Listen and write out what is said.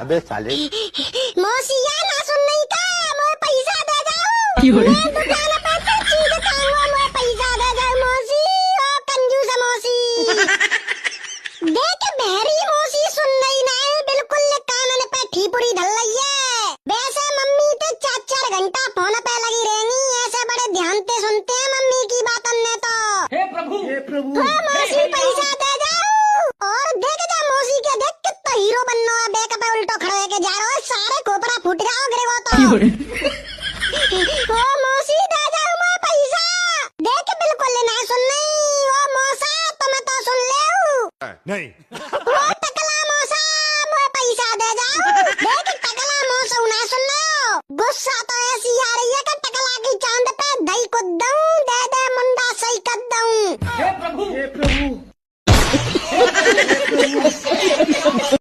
अबे साले मौसिया ना सुन नहीं का मैं पैसा दे जाऊं मैं दुकान पे तो चीज खाऊंगा मैं पैसा दे जाऊं मौसी ओ कंजूस मौसी देख बहरी मौसी सुन नहीं ना बिल्कुल कानन पे ठीपुरी ढल रही है वैसे मम्मी ते 4-4 घंटा फोन पे लगी रहेंगी ऐसे बड़े ध्यान से सुनते हैं मम्मी की बात अन्य तो हे प्रभु मौसी पैसा दे जाओ और देख जा मौसी के देख कितना हीरो बनना है बेक पे उल्टो खड़े के जा रहे हो सारे खोपरा फूट जाओ गिरेगो तो ओ मौसी दे जाओ मैं पैसा देख बिल्कुल ना सुन नहीं ओ मौसा तुम तो सुन ले नहीं ओ टकला मौसा मैं पैसा दे जाओ देख टकला मौसा ना सुन लो गुस्सा तो ऐसी आ रही है कि टकला की चांद पे दही को दूं दे दे मुंडा सही कर दूं हे प्रभु